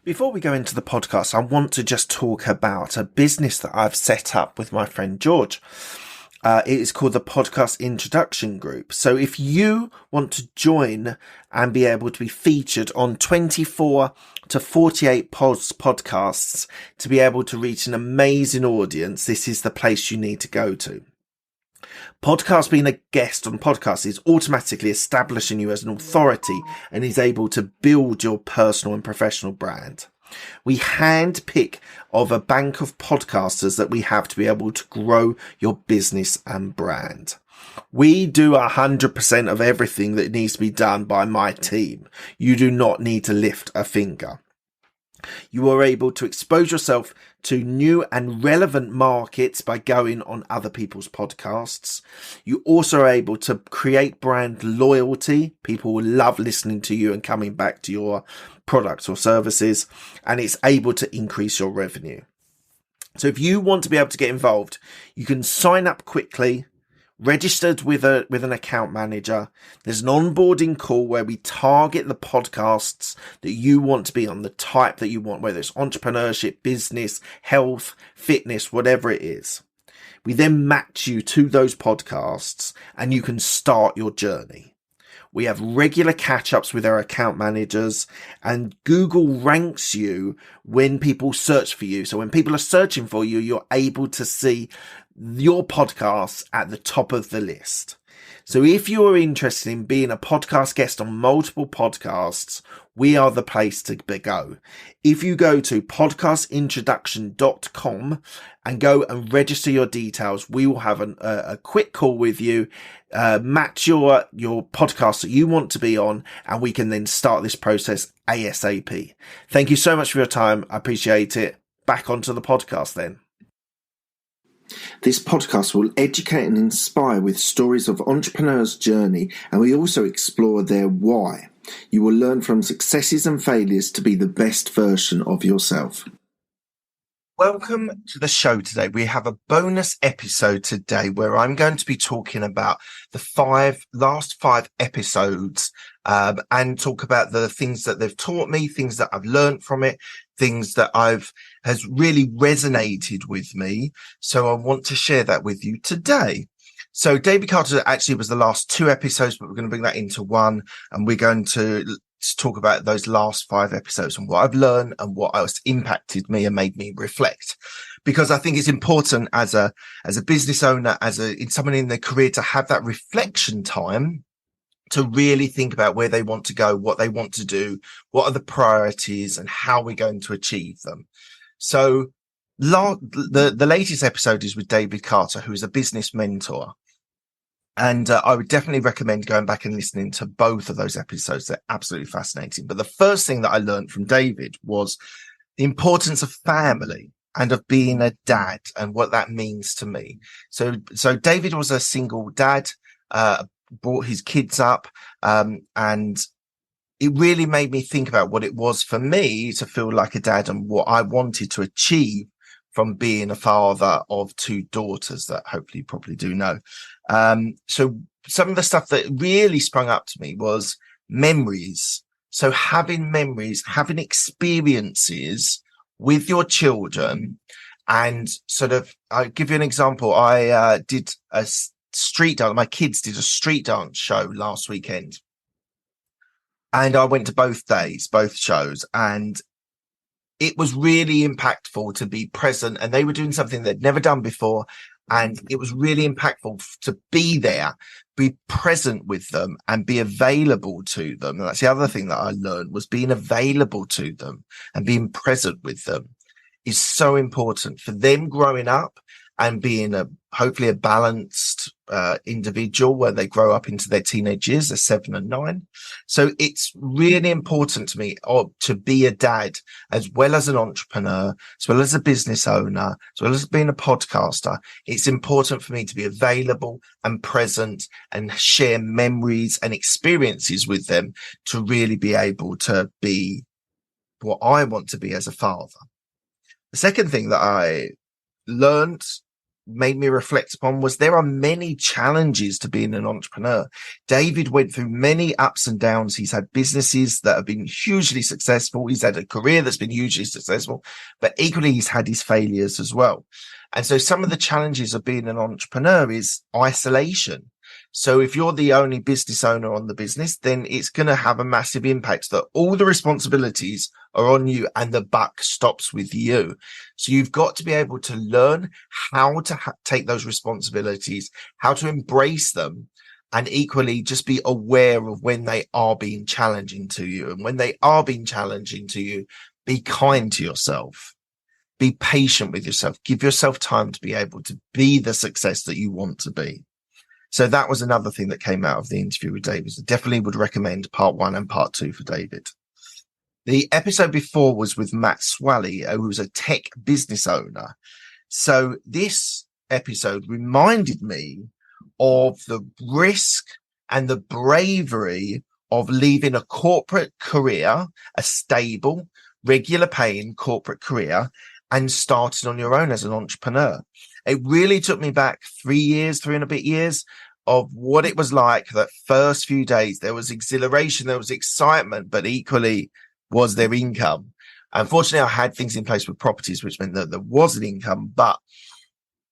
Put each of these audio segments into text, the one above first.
Before we go into the podcast, I want to just talk about a business that I've set up with my friend George. It is called the Podcast Introduction Group. So if you want to join and be able to be featured on 24 to 48 podcasts to be able to reach an amazing audience, this is the place you need to go to. Podcast, being a guest on podcasts, is automatically establishing you as an authority and is able to build your personal and professional brand. We handpick of a bank of podcasters that we have to be able to grow your business and brand. We do 100% of everything that needs to be done by my team. You do not need to lift a finger. You are able to expose yourself to new and relevant markets by going on other people's podcasts. You also are able to create brand loyalty. People will love listening to you and coming back to your products or services, and it's able to increase your revenue. So if you want to be able to get involved, you can sign up quickly, registered with an account manager. There's an onboarding call where we target the podcasts that you want to be on, the type that you want, whether it's entrepreneurship, business, health, fitness, whatever it is. We then match you to those podcasts and you can start your journey. We have regular catch-ups with our account managers, and Google ranks you when people search for you. So when people are searching for you, you're able to see your podcasts at the top of the list. So if you are interested in being a podcast guest on multiple podcasts, we are the place to go. If you go to podcastintroduction.com and go and register your details, we will have a quick call with you, match your podcast that you want to be on, and we can then start this process ASAP. Thank you so much for your time. I appreciate it. Back onto the podcast then. This podcast will educate and inspire with stories of entrepreneurs' journey, and we also explore their why. You will learn from successes and failures to be the best version of yourself. Welcome to the show today. We have a bonus episode today where I'm going to be talking about the last five episodes and talk about the things that they've taught me, things that I've learned from it, things that has really resonated with me. So I want to share that with you today. So David Carter actually was the last two episodes, but we're going to bring that into one, and we're going to talk about those last five episodes and what I've learned and what has impacted me and made me reflect. Because I think it's important as a business owner, someone in their career, to have that reflection time to really think about where they want to go, what they want to do, what are the priorities, and how we're going to achieve them. So the latest episode is with David Carter, who is a business mentor. And I would definitely recommend going back and listening to both of those episodes. They're absolutely fascinating. But the first thing that I learned from David was the importance of family and of being a dad and what that means to me. So David was a single dad, brought his kids up, and it really made me think about what it was for me to feel like a dad and what I wanted to achieve from being a father of two daughters that hopefully you probably do know. So some of the stuff that really sprung up to me was memories. So having memories, having experiences with your children, and sort of, I'll give you an example. I did a street dance. My kids did a street dance show last weekend, and I went to both shows, and it was really impactful to be present, and they were doing something they'd never done before. And it was really impactful to be there, be present with them, and be available to them. And that's the other thing that I learned, was being available to them and being present with them is so important for them growing up and being hopefully a balanced individual when they grow up into their teenage years, they're 7 and 9. So it's really important to me to be a dad, as well as an entrepreneur, as well as a business owner, as well as being a podcaster. It's important for me to be available and present and share memories and experiences with them to really be able to be what I want to be as a father. The second thing that I learned made me reflect upon was there are many challenges to being an entrepreneur. David went through many ups and downs. He's had businesses that have been hugely successful. He's had a career that's been hugely successful, but equally he's had his failures as well. And so some of the challenges of being an entrepreneur is isolation. So if you're the only business owner on the business, then it's going to have a massive impact that all the responsibilities are on you and the buck stops with you. So you've got to be able to learn how to take those responsibilities, how to embrace them, and equally just be aware of when they are being challenging to you. And when they are being challenging to you, be kind to yourself. Be patient with yourself. Give yourself time to be able to be the success that you want to be. So that was another thing that came out of the interview with David. I definitely would recommend part 1 and part 2 for David. The episode before was with Matt Swalley, who was a tech business owner. So this episode reminded me of the risk and the bravery of leaving a corporate career, a stable, regular paying corporate career, and starting on your own as an entrepreneur. It really took me back 3 and a bit years of what it was like that first few days. There was exhilaration, there was excitement, but equally was there income. Unfortunately, I had things in place with properties, which meant that there was an income, but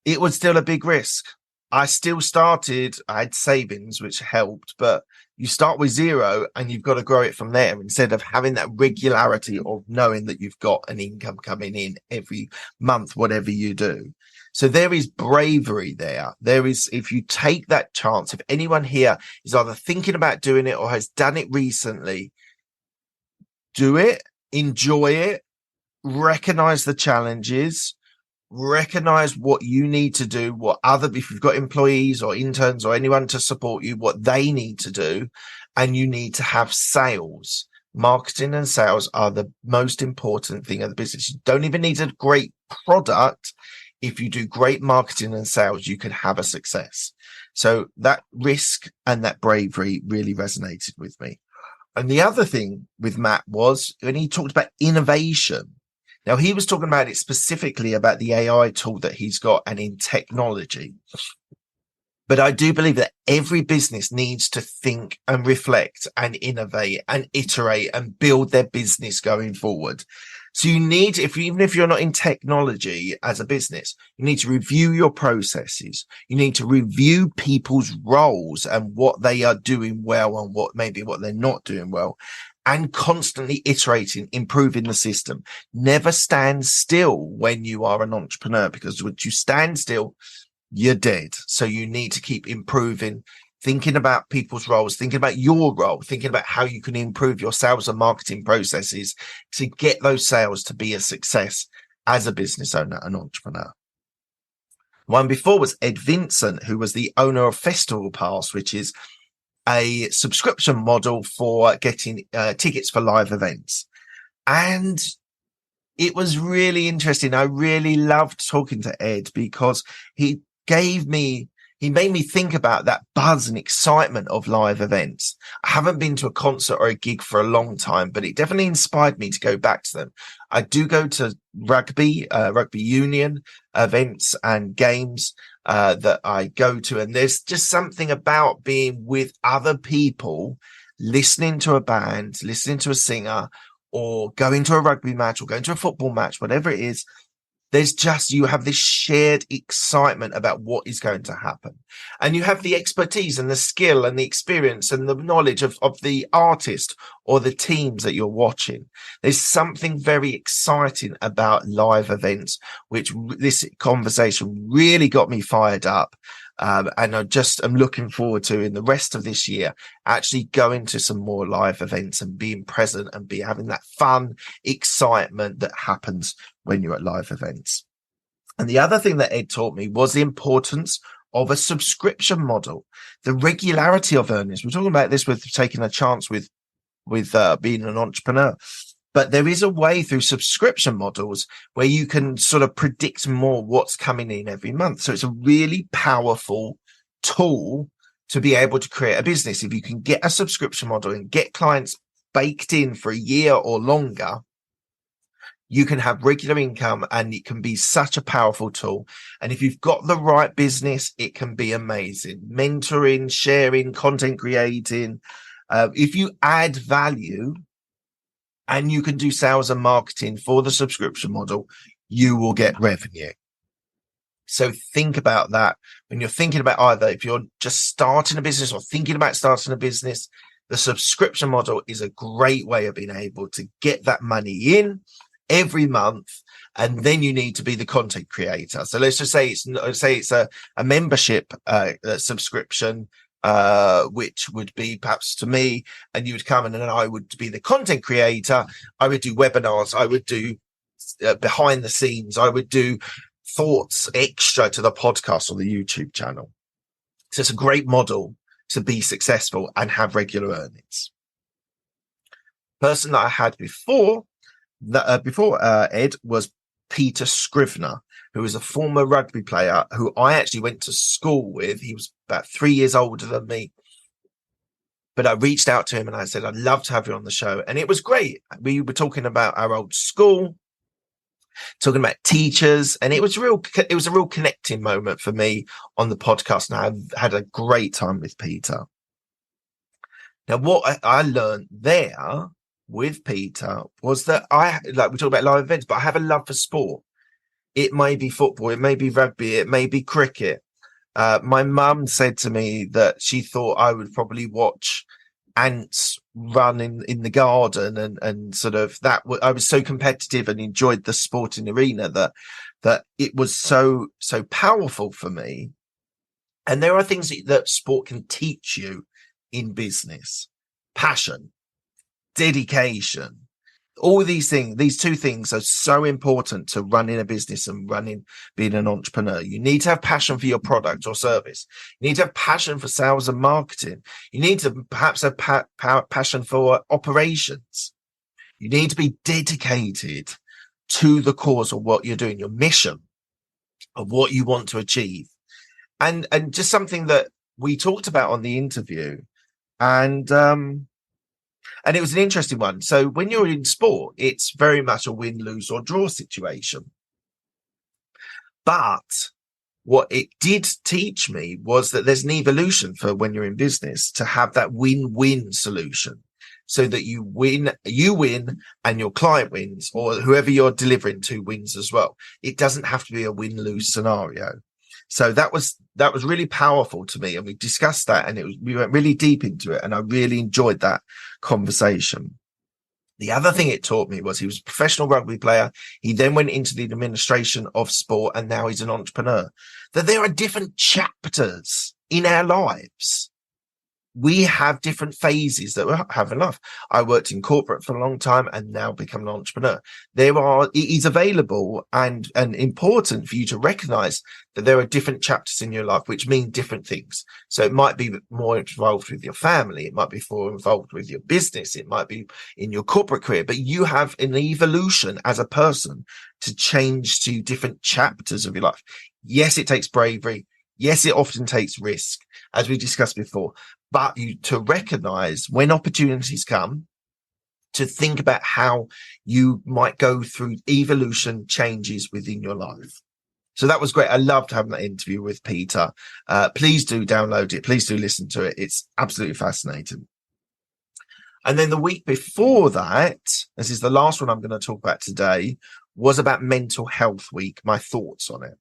it was still a big risk. I still started, I had savings, which helped, but you start with 0 and you've got to grow it from there instead of having that regularity of knowing that you've got an income coming in every month, whatever you do. So there is bravery there. There is, if you take that chance, if anyone here is either thinking about doing it or has done it recently, do it, enjoy it, recognize the challenges, recognize what you need to do, if you've got employees or interns or anyone to support you, what they need to do. And you need to have sales. Marketing and sales are the most important thing of the business. You don't even need a great product. If you do great marketing and sales, you can have a success. So that risk and that bravery really resonated with me. And the other thing with Matt was when he talked about innovation. Now, he was talking about it specifically about the AI tool that he's got and in technology. But I do believe that every business needs to think and reflect and innovate and iterate and build their business going forward. So you need, even if you're not in technology as a business, you need to review your processes. You need to review people's roles and what they are doing well and what they're not doing well, and constantly iterating, improving the system. Never stand still when you are an entrepreneur, because when you stand still, you're dead. So you need to keep improving, thinking about people's roles, thinking about your role, thinking about how you can improve your sales and marketing processes to get those sales to be a success as a business owner and entrepreneur. One before was Ed Vincent, who was the owner of Festival Pass, which is a subscription model for getting tickets for live events. And it was really interesting. I really loved talking to Ed because he made me think about that buzz and excitement of live events. I haven't been to a concert or a gig for a long time, but it definitely inspired me to go back to them. I do go to rugby union events and games that I go to. And there's just something about being with other people, listening to a band, listening to a singer, or going to a rugby match or going to a football match, whatever it is. You have this shared excitement about what is going to happen. And you have the expertise and the skill and the experience and the knowledge of the artist or the teams that you're watching. There's something very exciting about live events, which this conversation really got me fired up. And I'm looking forward to, in the rest of this year, actually going to some more live events and being present and having that fun excitement that happens when you're at live events. And the other thing that Ed taught me was the importance of a subscription model, the regularity of earnings. We're talking about this with taking a chance with being an entrepreneur. But there is a way through subscription models where you can sort of predict more what's coming in every month. So it's a really powerful tool to be able to create a business. If you can get a subscription model and get clients baked in for a year or longer, You can have regular income, and it can be such a powerful tool. And if you've got the right business, it can be amazing. Mentoring, sharing, content creating. If you add value and you can do sales and marketing for the subscription model, you will get revenue. So think about that when you're thinking about either if you're just starting a business or thinking about starting a business. The subscription model is a great way of being able to get that money in every month, and then you need to be the content creator. So let's just say it's a membership subscription, which would be perhaps to me, and you would come in and I would be the content creator. I would do webinars, I would do behind the scenes, I would do thoughts extra to the podcast or the YouTube channel. So it's a great model to be successful and have regular earnings. Person that I had before Ed was Peter Scrivener, who was a former rugby player who I actually went to school with. He was about 3 years older than me. But I reached out to him and I said, I'd love to have you on the show. And it was great. We were talking about our old school, talking about teachers, and it was a real connecting moment for me on the podcast. And I had a great time with Peter. Now, what I learned there with Peter was that we talk about live events, but I have a love for sport. It may be football, it may be rugby, it may be cricket. My mum said to me that she thought I would probably watch ants run in the garden, and sort of that. I was so competitive and enjoyed the sporting arena that it was so powerful for me. And there are things that sport can teach you in business: passion, dedication. All these things, these two things are so important to running a business and being an entrepreneur. You need to have passion for your product or service. You need to have passion for sales and marketing. You need to perhaps have passion for operations. You need to be dedicated to the cause of what you're doing, your mission of what you want to achieve. And just something that we talked about on the interview, and it was an interesting one. So when you're in sport, it's very much a win, lose or draw situation. But what it did teach me was that there's an evolution for when you're in business to have that win-win solution, so that you win and your client wins, or whoever you're delivering to wins as well. It doesn't have to be a win-lose scenario. So that was really powerful to me, and we discussed that, and we went really deep into it, and I really enjoyed that conversation. The other thing it taught me was he was a professional rugby player. He then went into the administration of sport, and now he's an entrepreneur. That there are different chapters in our lives. We have different phases that we have in life. I worked in corporate for a long time and now become an entrepreneur. It is available and important for you to recognize that there are different chapters in your life, which mean different things. So it might be more involved with your family. It might be more involved with your business. It might be in your corporate career, but you have an evolution as a person to change to different chapters of your life. Yes, it takes bravery. Yes, it often takes risk, as we discussed before, but to recognize when opportunities come, to think about how you might go through evolution changes within your life. So that was great. I loved having that interview with Peter. Please do download it. Please do listen to it. It's absolutely fascinating. And then the week before that, this is the last one I'm going to talk about today, was about Mental Health Week, my thoughts on it.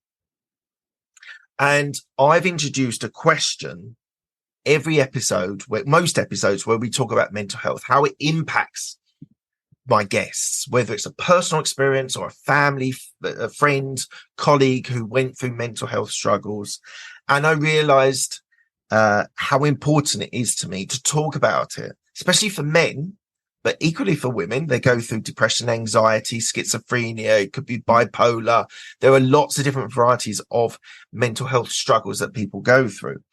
And I've introduced a question every episode, most episodes where we talk about mental health, how it impacts my guests, whether it's a personal experience or a family, a friend, colleague who went through mental health struggles. And I realized how important it is to me to talk about it, especially for men, but equally for women. They go through depression, anxiety, schizophrenia. It could be bipolar. There are lots of different varieties of mental health struggles that people go through.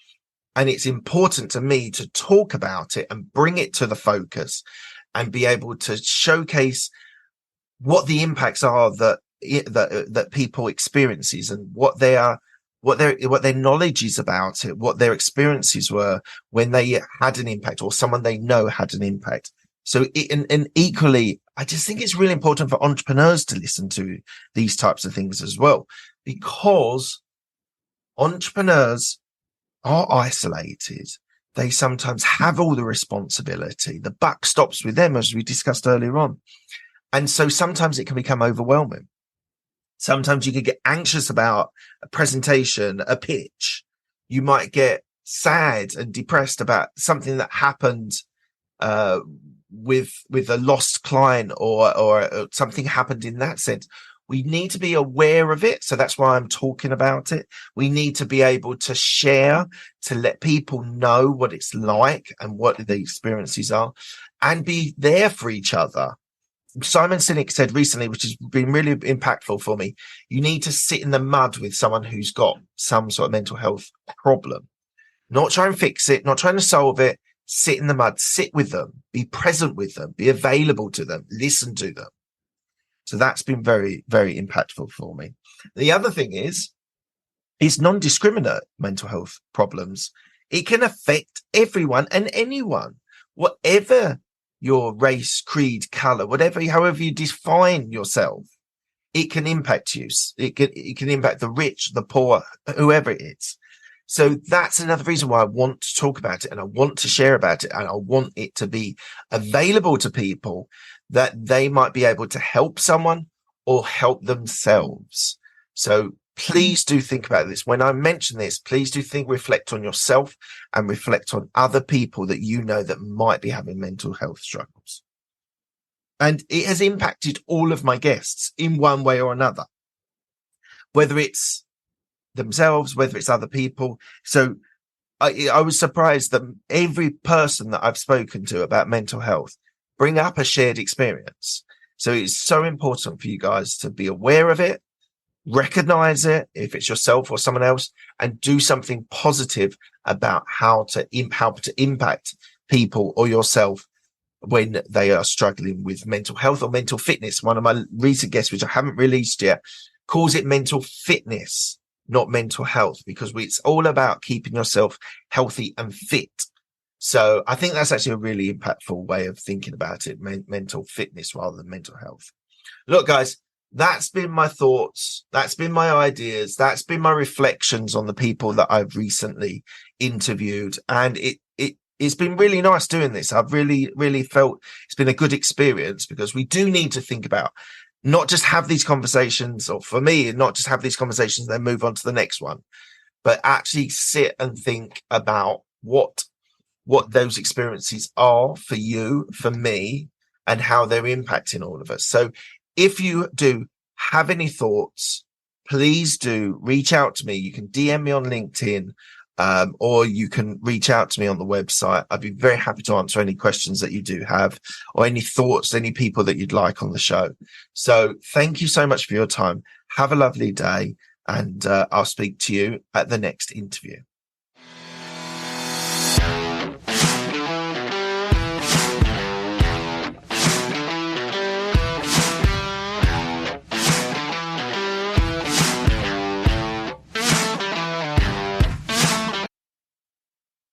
And it's important to me to talk about it and bring it to the focus and be able to showcase what the impacts are that people experiences, and what their knowledge is about it, what their experiences were when they had an impact, or someone they know had an impact. So, and equally, I just think it's really important for entrepreneurs to listen to these types of things as well, because entrepreneurs are isolated. They sometimes have all the responsibility. The buck stops with them, as we discussed earlier on. And so sometimes it can become overwhelming. Sometimes you could get anxious about a presentation, a pitch. You might get sad and depressed about something that happened with a lost client or something happened in that sense. We need to be aware of it. So that's why I'm talking about it. We need to be able to share, to let people know what it's like and what the experiences are, and be there for each other. Simon Sinek said recently, which has been really impactful for me, you need to sit in the mud with someone who's got some sort of mental health problem. Not try and fix it, not trying to solve it. Sit in the mud, sit with them, be present with them, be available to them, listen to them. So that's been very, very impactful for me. The other thing is non-discriminate mental health problems. It can affect everyone and anyone, whatever your race, creed, color, however you define yourself. It can impact you. It can impact the rich, the poor, whoever it is. So that's another reason why I want to talk about it, and I want to share about it, and I want it to be available to people that they might be able to help someone or help themselves. So please do think about this. When I mention this, please do reflect on yourself and reflect on other people that you know that might be having mental health struggles. And it has impacted all of my guests in one way or another, whether it's themselves, whether it's other people. So I was surprised that every person that I've spoken to about mental health bring up a shared experience. So it's so important for you guys to be aware of it, recognize it if it's yourself or someone else, and do something positive about how to impact people or yourself when they are struggling with mental health or mental fitness. One of my recent guests, which I haven't released yet, calls it mental fitness, not mental health, because it's all about keeping yourself healthy and fit. So I think that's actually a really impactful way of thinking about it, mental fitness rather than mental health. Look, guys, that's been my thoughts. That's been my ideas. That's been my reflections on the people that I've recently interviewed. And it's been really nice doing this. I've really, really felt it's been a good experience, because we do need to think about not just have these conversations, or for me, not just have these conversations and then move on to the next one, but actually sit and think about what those experiences are for you, for me, and how they're impacting all of us. So if you do have any thoughts, please do reach out to me. You can DM me on LinkedIn, or you can reach out to me on the website. I'd be very happy to answer any questions that you do have, or any thoughts, any people that you'd like on the show. So thank you so much for your time. Have a lovely day, and I'll speak to you at the next interview.